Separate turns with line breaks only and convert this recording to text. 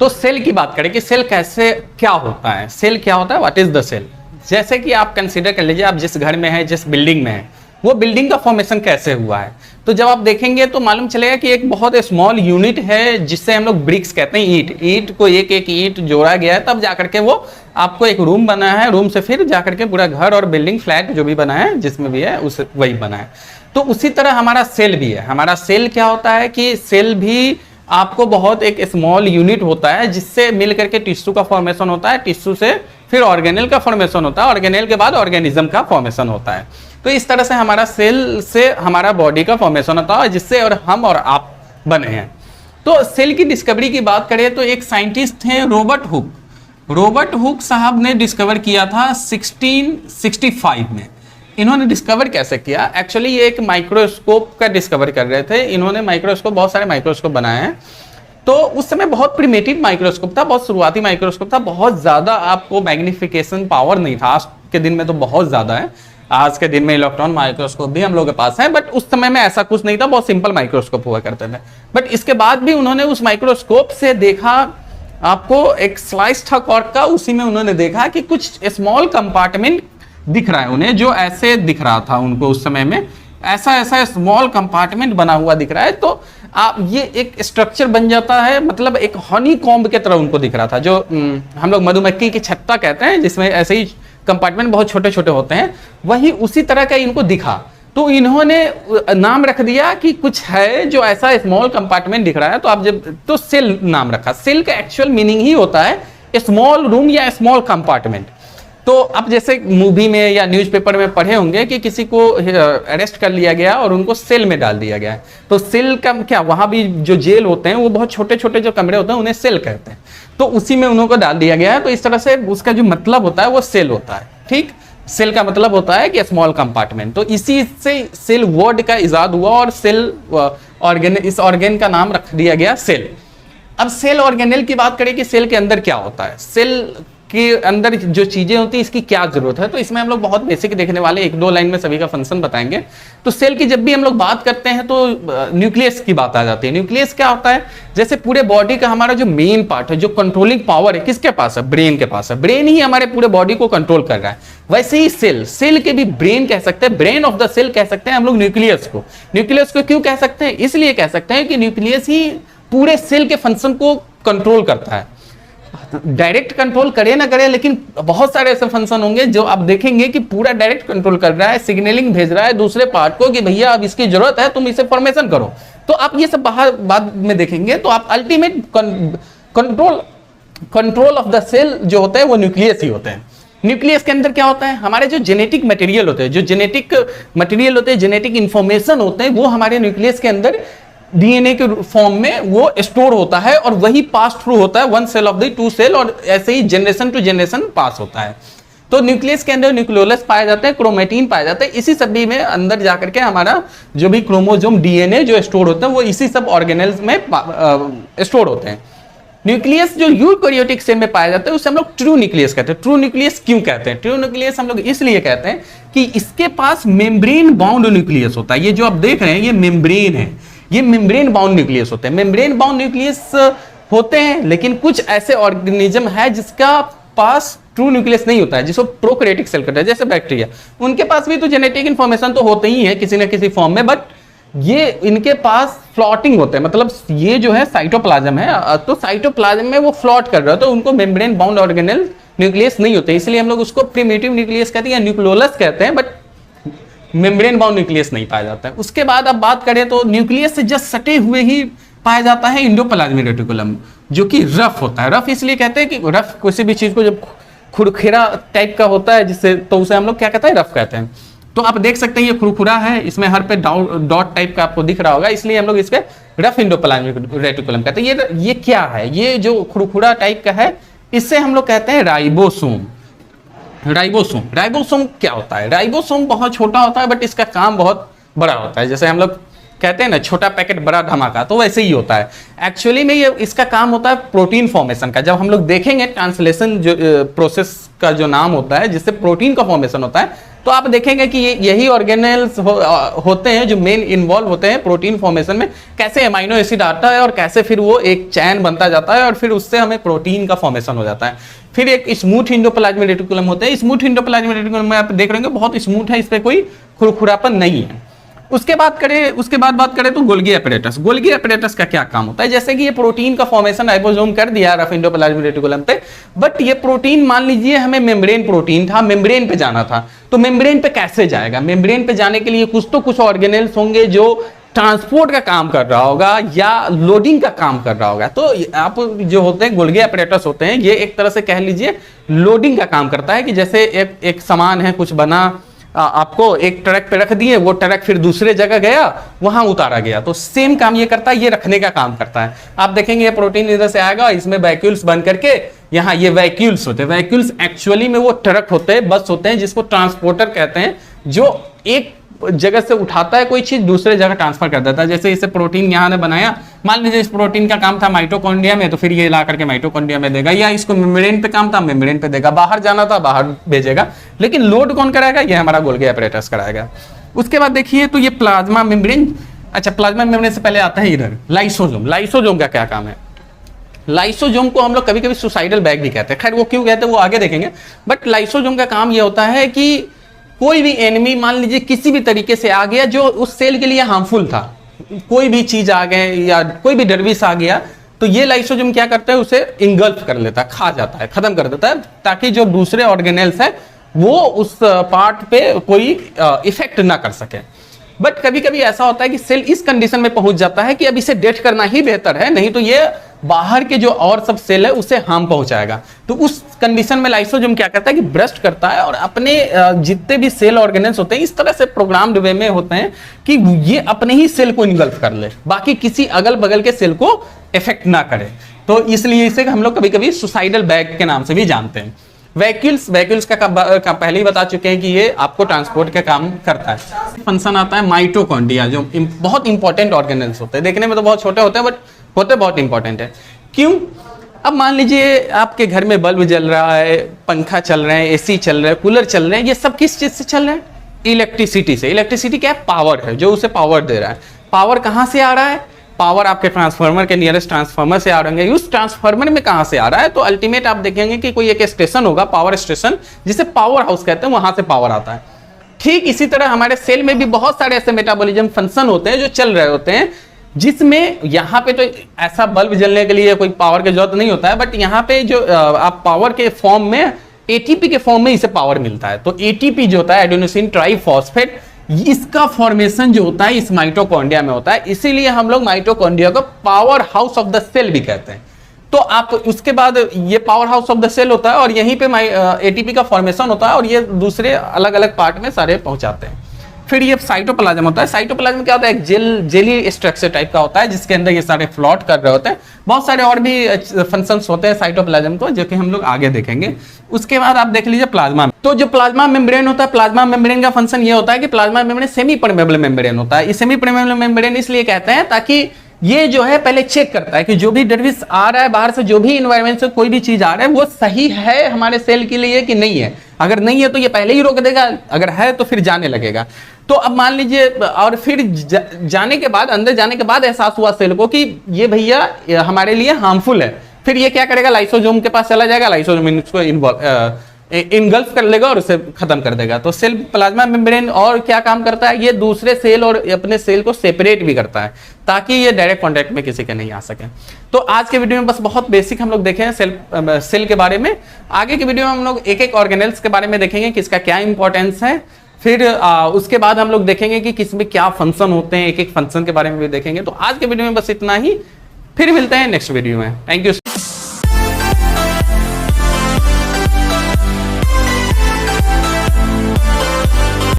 तो सेल की बात करें कि सेल कैसे क्या होता है, सेल क्या होता है, व्हाट इज द सेल। जैसे कि आप कंसीडर कर लीजिए, आप जिस घर में है, जिस बिल्डिंग में है, वो बिल्डिंग का फॉर्मेशन कैसे हुआ है। तो जब आप देखेंगे तो मालूम चलेगा कि एक बहुत स्मॉल यूनिट है जिससे हम लोग ब्रिक्स कहते हैं, ईंट को एक एक ईंट जोड़ा गया है, तब जाकर के वो आपको एक रूम बना है, रूम से फिर जाकर के पूरा घर और बिल्डिंग फ्लैट जो भी बना है जिसमें भी है उस वही बना है। तो उसी तरह हमारा सेल भी है। हमारा सेल क्या होता है कि सेल भी आपको बहुत एक स्मॉल यूनिट होता है जिससे मिल करके टिश्यू का फॉर्मेशन होता है, टिश्यू से फिर ऑर्गेनेल का फॉर्मेशन होता है, ऑर्गेनेल के बाद ऑर्गेनिज्म का फॉर्मेशन होता है। तो इस तरह से हमारा सेल से हमारा बॉडी का फॉर्मेशन होता है जिससे और हम और आप बने हैं। तो सेल की डिस्कवरी की बात करें तो एक साइंटिस्ट थे रॉबर्ट हुक। रॉबर्ट हुक साहब ने डिस्कवर किया था 1665 में। इन्होंने डिस्कवर कैसे किया, एक्चुअली ये एक माइक्रोस्कोप का डिस्कवर कर रहे थे। इन्होंने माइक्रोस्कोप, बहुत सारे माइक्रोस्कोप बनाए हैं। तो उस समय बहुत प्रिमिटिव माइक्रोस्कोप था, बहुत शुरुआती माइक्रोस्कोप था, बहुत ज़्यादा आपको मैग्निफिकेशन पावर नहीं था। आज के दिन में तो बहुत ज़्यादा है, आज के दिन में इलेक्ट्रॉन माइक्रोस्कोप भी हम लोगों के पास है, बट उस समय में ऐसा कुछ नहीं था, बहुत सिंपल माइक्रोस्कोप हुआ करते थे। बट इसके बाद भी उन्होंने उस माइक्रोस्कोप से देखा, आपको एक स्लाइस था कॉर्क का, उसी में उन्होंने देखा कि कुछ स्मॉल कंपार्टमेंट दिख रहा है उन्हें, जो ऐसे दिख रहा था उनको उस समय में, ऐसा ऐसा स्मॉल कंपार्टमेंट बना हुआ दिख रहा है। तो आप ये एक स्ट्रक्चर बन जाता है, मतलब एक हनी कॉम्ब के तरह उनको दिख रहा था, जो हम लोग मधुमक्खी की छत्ता कहते हैं, जिसमें ऐसे ही कंपार्टमेंट बहुत छोटे छोटे होते हैं, वही उसी तरह का इनको दिखा। तो इन्होंने नाम रख दिया कि कुछ है जो ऐसा स्मॉल कंपार्टमेंट दिख रहा है, तो आप जब तो सेल नाम रखा। सेल का एक्चुअल मीनिंग ही होता है स्मॉल रूम या स्मॉल कंपार्टमेंट। तो अब जैसे मूवी में या न्यूज़पेपर में पढ़े होंगे कि किसी को अरेस्ट कर लिया गया और उनको सेल में डाल दिया गया है। तो सेल का क्या, वहाँ भी जो जेल होते हैं वो बहुत छोटे छोटे जो कमरे होते हैं उन्हें सेल कहते हैं। तो उसी में उनको डाल दिया गया है। तो इस तरह से उसका जो मतलब होता है वो सेल होता है। ठीक, सेल का मतलब होता है कि स्मॉल कंपार्टमेंट। तो इसी से सेल वर्ड का इजाद हुआ और सेल ऑर्गेन, इस ऑर्गेन का नाम रख दिया गया सेल। अब सेल ऑर्गेनेल की बात करें कि सेल के अंदर क्या होता है, सेल के अंदर जो चीजें होती है इसकी क्या जरूरत है, तो इसमें हम लोग बहुत बेसिक देखने वाले, एक दो लाइन में सभी का फंक्शन बताएंगे। तो सेल की जब भी हम लोग बात करते हैं तो न्यूक्लियस की बात आ जाती है। न्यूक्लियस क्या होता है, जैसे पूरे बॉडी का हमारा जो मेन पार्ट है, जो कंट्रोलिंग पावर है, किसके पास है, ब्रेन के पास है। ब्रेन ही हमारे पूरे बॉडी को कंट्रोल कर रहा है। वैसे ही सेल, सेल के भी ब्रेन कह सकते हैं, ब्रेन ऑफ द सेल कह सकते हैं हम लोग न्यूक्लियस को। न्यूक्लियस को क्यों कह सकते हैं, इसलिए कह सकते हैं कि न्यूक्लियस ही पूरे सेल के फंक्शन को कंट्रोल करता है। डायरेक्ट कंट्रोल करे ना करे, लेकिन बहुत सारे ऐसे फंक्शन होंगे जो आप देखेंगे कि पूरा डायरेक्ट कंट्रोल कर रहा है, सिग्नलिंग भेज रहा है दूसरे पार्ट को कि भैया अब इसकी जरूरत है, तुम इसे फॉर्मेशन करो। तो आप ये सब बाहर बाद में देखेंगे। तो आप ultimate control of the cell जो होता है वो न्यूक्लियस ही होते हैं। न्यूक्लियस के अंदर क्या होता है, हमारे जो जेनेटिक मटेरियल होते हैं, जो जेनेटिक मटेरियल होते हैं, जेनेटिक इंफॉर्मेशन होते हैं, वो हमारे न्यूक्लियस के अंदर डीएनए के फॉर्म में वो स्टोर होता है और वही पास थ्रू होता है one cell of the two cell, और ऐसे ही जनरेशन टू जनरेशन पास होता है। तो न्यूक्लियस के अंदर न्यूक्लियोलस पाए जाते हैं, क्रोमेटिन पाए जाते हैं। इसी सभी में अंदर जाकर के हमारा जो भी क्रोमोसोम डीएनए जो स्टोर होते हैं वो इसी सब ऑर्गेनेल्स में स्टोर होते हैं। न्यूक्लियस जो यूकैरियोटिक सेल में पाया जाता है उसे हम लोग ट्रू न्यूक्लियस कहते हैं। ट्रू न्यूक्लियस क्यों कहते हैं, ट्रू न्यूक्लियस हम लोग इसलिए कहते हैं कि इसके पास मेम्ब्रेन बाउंड न्यूक्लियस होता है। ये जो आप देख रहे हैं ये मेम्ब्रेन है, ये मेम्ब्रेन बाउंड न्यूक्लियस होते हैं। मेम्ब्रेन बाउंड न्यूक्लियस होते हैं, लेकिन कुछ ऐसे ऑर्गेनिज्म है जिसका पास ट्रू न्यूक्लियस नहीं होता है, जिसको प्रोकैरियोटिक सेल कहते हैं, जैसे बैक्टीरिया। उनके पास भी तो जेनेटिक इन्फॉर्मेशन तो होते ही है किसी न किसी फॉर्म में, बट ये इनके पास फ्लॉटिंग होते हैं। मतलब ये जो है साइटोप्लाज्म है, तो साइटोप्लाज्म में वो फ्लॉट कर रहा है, तो उनको मेम्ब्रेन बाउंड ऑर्गेनेल न्यूक्लियस नहीं होते, इसलिए हम लोग उसको प्रिमिटिव न्यूक्लियस कहते हैं या न्यूक्लियोलस कहते हैं, बट मेम्ब्रेन बाउंड न्यूक्लियस नहीं पाया जाता है। उसके बाद अब बात करें तो न्यूक्लियस से जस्ट सटे हुए ही पाया जाता है एंडोप्लाज्मिक रेटिकुलम, जो कि रफ होता है। रफ इसलिए कहते हैं कि रफ किसी भी चीज को जब खुरखुरा टाइप का होता है जिससे, तो उसे हम लोग क्या कहते हैं, रफ कहते हैं। तो आप देख सकते हैं ये खुरखुरा है, इसमें हर पे डॉट टाइप का आपको दिख रहा होगा, इसलिए हम लोग इस पे रफ एंडोप्लाज्मिक रेटिकुलम कहते हैं। ये क्या है, ये जो खुरखुरा टाइप का है इससे हम लोग कहते हैं राइबोसोम। राइबोसोम, राइबोसोम क्या होता है, राइबोसोम बहुत छोटा होता है बट इसका काम बहुत बड़ा होता है। जैसे हम लोग कहते हैं ना छोटा पैकेट बड़ा धमाका, तो वैसे ही होता है। एक्चुअली में ये इसका काम होता है प्रोटीन फॉर्मेशन का। जब हम लोग देखेंगे ट्रांसलेशन जो प्रोसेस का जो नाम होता है जिससे प्रोटीन का फॉर्मेशन होता है, तो आप देखेंगे कि यही ऑर्गेनेल्स होते हैं जो मेन इन्वॉल्व होते हैं प्रोटीन फॉर्मेशन में। कैसे अमाइनो एसिड आता है और कैसे फिर वो एक चैन बनता जाता है और फिर उससे हमें प्रोटीन का फॉर्मेशन हो जाता है। फिर एक स्मूथ एंडोप्लाज्मिक रेटिकुलम होते हैं। स्मूथ एंडोप्लाज्मिक रेटिकुलम में आप देख रहे होंगे बहुत स्मूथ है, इस पे कोई खुरखुरापन नहीं है। उसके बाद बात करें तो गोल्गी एपरेटस। गोल्गी एपरेटस का क्या काम होता है? जैसे कि ये प्रोटीन का फॉर्मेशन राइबोसोम कर दिया रफ एंडोप्लाज्मिक रेटिकुलम पे, बट ये प्रोटीन मान लीजिए हमें मेम्ब्रेन प्रोटीन था, मेम्ब्रेन पे जाना था, तो मेम्ब्रेन पे कैसे जाएगा? मेम्ब्रेन पे जाने के लिए कुछ ऑर्गेनेल्स होंगे जो ट्रांसपोर्ट का काम कर रहा होगा या लोडिंग का काम कर रहा होगा। तो आप जो होते हैं गोल्गी एपरेटस होते हैं, ये एक तरह से कह लीजिए लोडिंग का काम करता है कि जैसे एक सामान है कुछ बना, आपको एक ट्रक पे रख दिए, वो ट्रक फिर दूसरे जगह गया, वहां उतारा गया, तो सेम काम ये करता है, ये रखने का काम करता है। आप देखेंगे ये प्रोटीन इधर से आएगा, इसमें वैक्यूल्स बन करके यहाँ ये वैक्यूल्स होते हैं। वैक्यूल्स एक्चुअली में वो ट्रक होते हैं, बस होते हैं, जिसको ट्रांसपोर्टर कहते हैं, जो एक जगह से उठाता है कोई चीज दूसरे जगह ट्रांसफर कर देता है। जैसे इसे प्रोटीन यहाँ ने बनाया, मान लीजिए इस प्रोटीन का काम था माइटोकॉन्ड्रिया में, तो फिर ये ला करके माइटोकॉन्ड्रिया में देगा, या इसको मेम्ब्रेन पे काम था मेम्ब्रेन पे देगा, बाहर जाना था बाहर भेजेगा। लेकिन लोड कौन कराएगा? ये हमारा गोल्गी एपरेटस कराएगा। उसके बाद देखिए तो ये प्लाज्मा मेम्ब्रेन, अच्छा प्लाज्मा मेम्ब्रेन से पहले आता है इधर लाइसोसोम। लाइसोसोम का क्या काम है? लाइसोसोम को हम लोग कभी कभी सुसाइडल बैग भी कहते हैं, खैर वो क्यों कहते हैं वो आगे देखेंगे। बट लाइसोसोम का काम ये होता है कि कोई भी एनिमी मान लीजिए किसी भी तरीके से आ गया जो उस सेल के लिए हार्मफुल था, कोई भी चीज आ गए या कोई भी डरविस आ गया, तो ये लाइसोसोम क्या करता है? उसे इंगल्फ कर लेता है, खा जाता है, खत्म कर देता है, ताकि जो दूसरे ऑर्गेनेल्स है वो उस पार्ट पे कोई इफेक्ट ना कर सके। बट कभी कभी ऐसा होता है कि सेल इस कंडीशन में पहुंच जाता है कि अब इसे डेथ करना ही बेहतर है, नहीं तो ये बाहर के जो और सब सेल है उसे हार्म पहुंचाएगा। तो उस कंडीशन में लाइसोसोम क्या करता है कि ब्रस्ट करता है और अपने जितने भी सेल ऑर्गेनेल्स होते हैं इस तरह से प्रोग्राम्ड वे में होते हैं कि ये अपने ही सेल को इन्गल्फ कर ले, बाकी किसी अगल बगल के सेल को इफेक्ट ना करे। तो इसलिए इसे हम लोग कभी कभी सुसाइडल बैग के नाम से भी जानते हैं। वैक्यूल्स का पहले ही बता चुके हैं कि ये आपको ट्रांसपोर्ट का काम करता है। फंक्शन आता है माइटोकॉन्ड्रिया, जो बहुत इंपॉर्टेंट ऑर्गेनेल्स होते हैं, देखने में तो बहुत छोटे होते हैं बट होते बहुत इंपॉर्टेंट है। क्यों? अब मान लीजिए आपके घर में बल्ब जल रहा है, पंखा चल रहे हैं, एसी चल रहा है, कूलर चल रहे हैं, ये सब किस चीज से चल रहे हैं? इलेक्ट्रिसिटी से। इलेक्ट्रिसिटी क्या है? पावर है, जो उसे पावर दे रहा है। पावर कहाँ से आ रहा है? पावर आपके ट्रांसफार्मर के नियरेस्ट ट्रांसफार्मर से आ रहे हैं। उस ट्रांसफार्मर में कहाँ से आ रहा है? तो अल्टीमेट आप देखेंगे कि कोई एक स्टेशन होगा, पावर स्टेशन, जिसे पावर हाउस कहते हैं, वहां से पावर आता है। ठीक इसी तरह हमारे सेल में भी बहुत सारे ऐसे मेटाबॉलिज्म फंक्शन होते हैं जो चल रहे होते हैं, जिसमें यहाँ पे तो ऐसा बल्ब जलने के लिए कोई पावर की जरूरत नहीं होता है, बट यहाँ पे जो आप पावर के फॉर्म में, एटीपी के फॉर्म में इसे पावर मिलता है। तो एटीपी जो होता है एडेनोसिन ट्राइफॉस्फेट, इसका फॉर्मेशन जो होता है इस माइटोकॉन्ड्रिया में होता है, इसीलिए हम लोग माइटोकॉन्ड्रिया को power house of the cell भी कहते हैं। तो आप उसके बाद ये power house of the cell होता है और यहीं पे एटीपी का फॉर्मेशन होता है और ये दूसरे अलग अलग पार्ट में सारे पहुंचाते हैं। फिर ये साइटोप्लाज्म होता है। साइटोप्लाज्म क्या होता है? एक जेली स्ट्रक्चर टाइप का होता है जिसके अंदर ये सारे फ्लोट कर रहे होते हैं। बहुत सारे और भी फंक्शंस होते हैं साइटोप्लाज्म को, जो कि हम लोग आगे देखेंगे। उसके बाद आप देख लीजिए प्लाज्मा। तो जो प्लाज्मा मेम्ब्रेन होता है, प्लाज्मा मेम्ब्रेन का फंक्शन ये होता है कि plasma membrane semi permeable membrane होता है। ये सेमी परमेबल मेम्ब्रेन इसलिए कहते हैं ताकि ये जो है पहले चेक करता है कि जो भी डर्विस आ रहा है बाहर से, जो भी इन्वायरमेंट से कोई भी चीज आ रहा है, वो सही है हमारे सेल के लिए कि नहीं है। अगर नहीं है तो ये पहले ही रोक देगा, अगर है तो फिर जाने लगेगा। तो अब मान लीजिए, और फिर जाने के बाद, अंदर जाने के बाद एहसास हुआ सेल को कि ये भैया हमारे लिए हार्मफुल है, फिर ये क्या करेगा? लाइसोसोम के पास चला जाएगा, लाइसोसोम इसको इनगल्फ कर लेगा और उसे खत्म कर देगा। तो सेल प्लाज्मा मेम्ब्रेन और क्या काम करता है? ये दूसरे सेल और अपने सेल को सेपरेट भी करता है ताकि ये डायरेक्ट कांटेक्ट में किसी के नहीं आ सके। तो आज के वीडियो में बस बहुत बेसिक हम लोग देखे हैं सेल के बारे में। आगे के वीडियो में हम लोग एक एक ऑर्गेनेल्स के बारे में देखेंगे कि इसका क्या इंपॉर्टेंस है। फिर उसके बाद हम लोग देखेंगे कि किसमें क्या फंक्शन होते हैं, एक एक फंक्शन के बारे में भी देखेंगे। तो आज के वीडियो में बस इतना ही, फिर मिलते हैं नेक्स्ट वीडियो में। Thank you.